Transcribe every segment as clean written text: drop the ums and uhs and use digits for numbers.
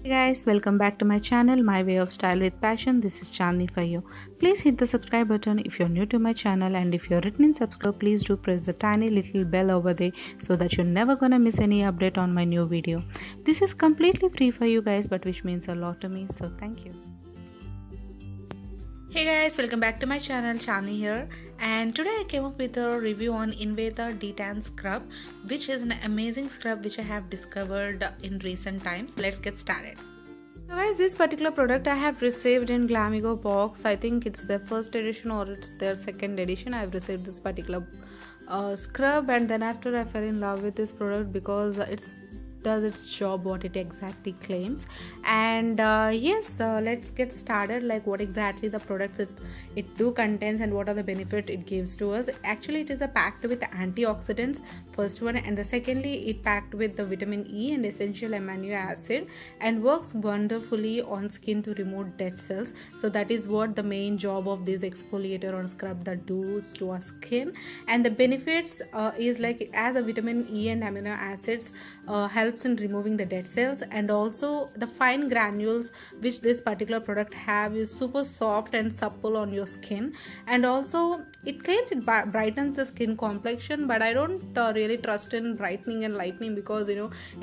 Hey guys, welcome back to my channel, My Way of Style with Passion. This is Chandni for you. Please hit the subscribe button if you're new to my channel, and if you're written in subscribe, please do press the tiny little bell over there so that you're never gonna miss any update on my new video. This is completely free for you guys, but which means a lot to me, so thank you. Hey guys, welcome back to my channel, Chandni here, and today I came up with a review on Inveda Detan Scrub, which is an amazing scrub which I have discovered in recent times. Let's get started. So guys, this particular product I have received in Glamigo box. I think it's their first edition or it's their second edition. I've received this particular scrub, and then after I fell in love with this product because it's does its job what it exactly claims. And yes, let's get started, like what exactly the products it do contains and what are the benefit it gives to us. Actually, it is a packed with antioxidants, first one, and the secondly it packed with the vitamin E and essential amino acid, and works wonderfully on skin to remove dead cells. So that is what the main job of this exfoliator or scrub that does to our skin. And the benefits is like, as a vitamin E and amino acids helps in removing the dead cells, and also the fine granules which this particular product have is super soft and supple on your skin. And also it claims it brightens the skin complexion, but I don't really trust in brightening and lightening, because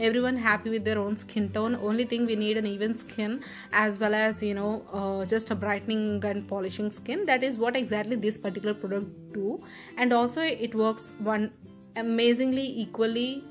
everyone happy with their own skin tone. Only thing we need an even skin, as well as just a brightening and polishing skin. That is what exactly this particular product do. And also it works amazingly equally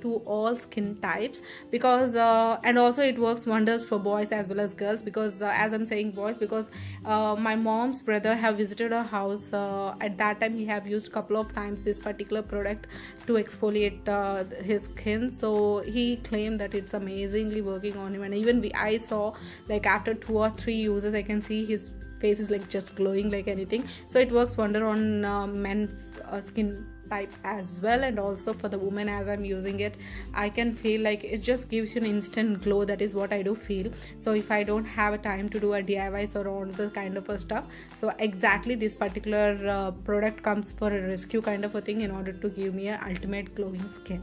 to all skin types, because and also it works wonders for boys as well as girls, because as I'm saying boys, because my mom's brother have visited our house. At that time he have used couple of times this particular product to exfoliate his skin. So he claimed that it's amazingly working on him, and even I saw, like, after 2 or 3 uses I can see his face is like just glowing like anything. So it works wonder on men skin type as well, and also for the woman. As I'm using it, I can feel like it just gives you an instant glow. That is what I do feel. So if I don't have a time to do a DIYs or all this kind of a stuff, so exactly this particular product comes for a rescue kind of a thing in order to give me an ultimate glowing skin.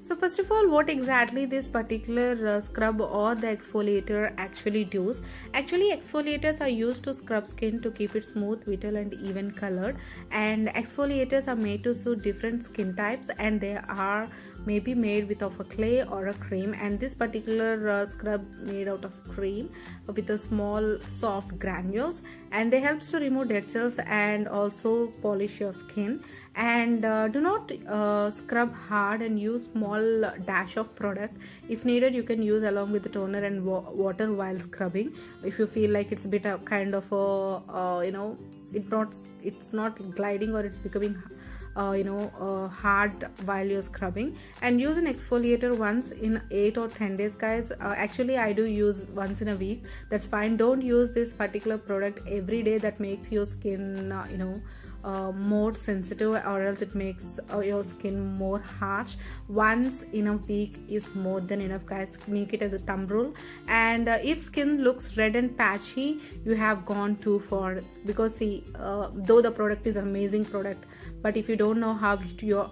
So first of all, what exactly this particular scrub or the exfoliator actually does. Actually, exfoliators are used to scrub skin to keep it smooth, vital and even colored. And exfoliators are made to suit different skin types, and they are maybe made with of a clay or a cream. And this particular scrub made out of cream with a small soft granules, and they helps to remove dead cells and also polish your skin. And do not scrub hard, and use small dash of product. If needed, you can use along with the toner and water while scrubbing, if you feel like it's a bit of kind of a it's not gliding or it's becoming hard while you're scrubbing. And use an exfoliator once in 8 or 10 days, guys. Actually I do use once in a week. That's fine. Don't use this particular product every day. That makes your skin more sensitive, or else it makes your skin more harsh. Once in a week is more than enough, guys. Make it as a thumb rule. And if skin looks red and patchy, you have gone too far, because see, though the product is an amazing product, but if you don't know how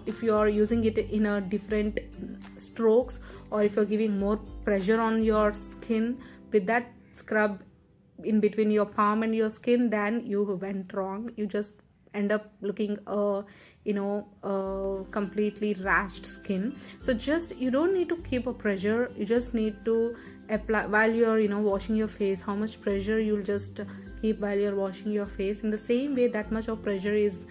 if you are using it in a different strokes, or if you're giving more pressure on your skin with that scrub in between your palm and your skin, then you went wrong. You just end up looking completely rashed skin. So just, you don't need to keep a pressure. You just need to apply while you're washing your face. How much pressure you'll just keep while you're washing your face, in the same way that much of pressure is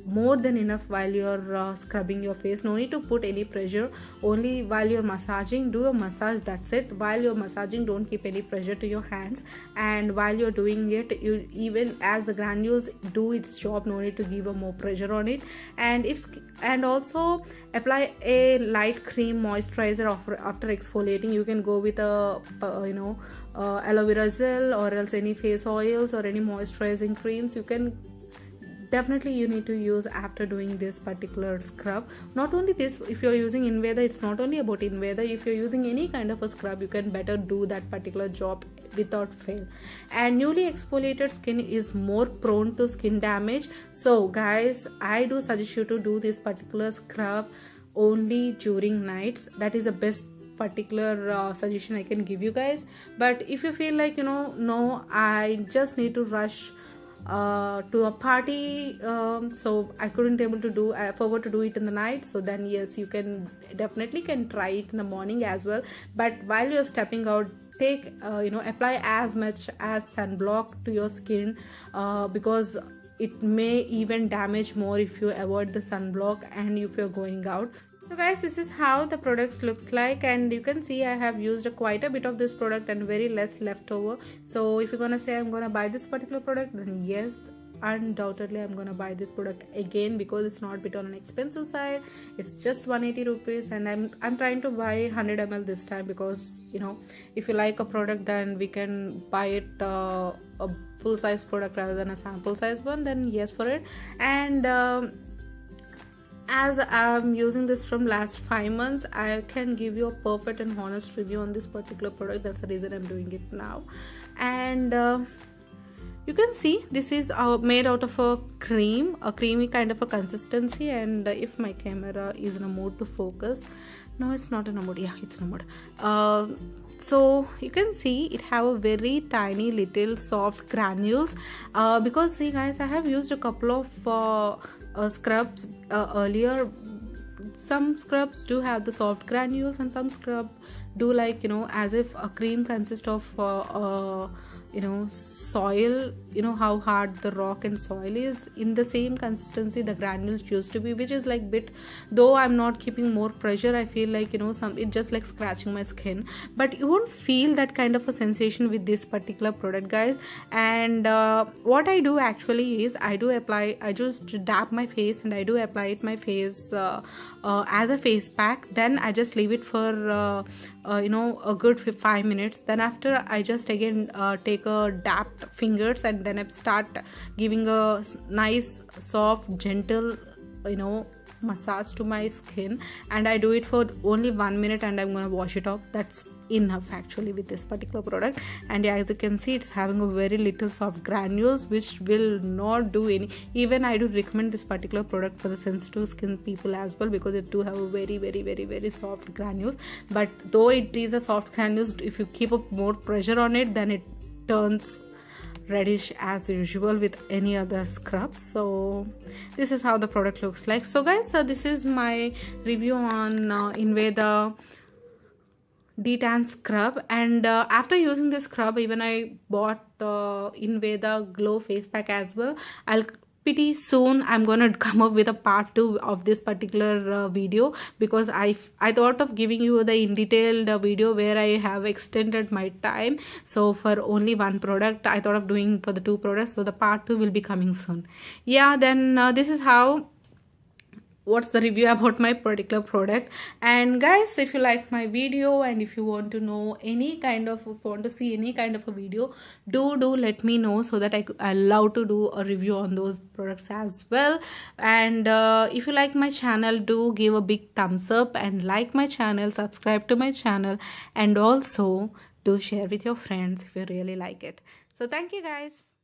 more than enough while you're scrubbing your face. No need to put any pressure. Only while you're massaging, do a massage, that's it. While you're massaging, don't keep any pressure to your hands. And while you're doing it, you, even as the granules do its job, no need to give a more pressure on it. And also apply a light cream moisturizer after exfoliating. You can go with a aloe vera gel, or else any face oils or any moisturizing creams. Definitely you need to use after doing this particular scrub. Not only this, if you're using Inveda, it's not only about Inveda. If you're using any kind of a scrub, you can better do that particular job without fail. And newly exfoliated skin is more prone to skin damage. So guys, I do suggest you to do this particular scrub only during nights. That is the best particular suggestion I can give you guys. But if you feel like, no, I just need to rush to a party, so I couldn't able to do, I forgot to do it in the night, so then yes, you can definitely can try it in the morning as well. But while you're stepping out, take apply as much as sunblock to your skin, because it may even damage more if you avoid the sunblock and if you're going out. So guys, this is how the products looks like, and you can see I have used quite a bit of this product and very less left over. So if you're gonna say I'm gonna buy this particular product, then yes, undoubtedly I'm gonna buy this product again, because it's not bit on an expensive side. It's just 180 rupees, and I'm trying to buy 100 ml this time, because if you like a product, then we can buy it a full size product rather than a sample size one, then yes for it. And as I'm using this from last 5 months, I can give you a perfect and honest review on this particular product. That's the reason I'm doing it now. And you can see this is made out of a creamy kind of a consistency. And if my camera is in a mode to focus, no, it's not in a mode, yeah, it's in a mode. So you can see it have a very tiny little soft granules, because see guys, I have used a couple of scrubs earlier. Some scrubs do have the soft granules, and some scrub do like as if a cream consists of soil, how hard the rock and soil is. In the same consistency the granules used to be, which is like bit, though I'm not keeping more pressure, I feel like it just like scratching my skin, but you won't feel that kind of a sensation with this particular product guys. And what I do actually is I just dab my face, and I do apply it my face as a face pack. Then I just leave it for a good 5 minutes. Then after I just again take a dabbed fingers, and then I start giving a nice soft gentle massage to my skin, and I do it for only 1 minute, and I'm gonna wash it off. That's enough actually with this particular product. And as you can see, it's having a very little soft granules, which will not do any, even I do recommend this particular product for the sensitive skin people as well, because it do have a very very very very soft granules. But though it is a soft granules, if you keep up more pressure on it, then it turns reddish as usual with any other scrubs. So this is how the product looks like. So guys, this is my review on Inveda Detan scrub. And after using this scrub, even I bought Inveda Glow face pack as well. I'll pretty soon I'm gonna come up with a part 2 of this particular video, because I thought of giving you the in detailed video where I have extended my time. So for only one product, I thought of doing for the 2 products. So the part 2 will be coming soon. Yeah, then this is how what's the review about my particular product. And guys, if you like my video, and if you want to know any kind of, want to see any kind of a video, do let me know, so that I love to do a review on those products as well. And if you like my channel, do give a big thumbs up and like my channel, subscribe to my channel, and also do share with your friends if you really like it. So thank you guys.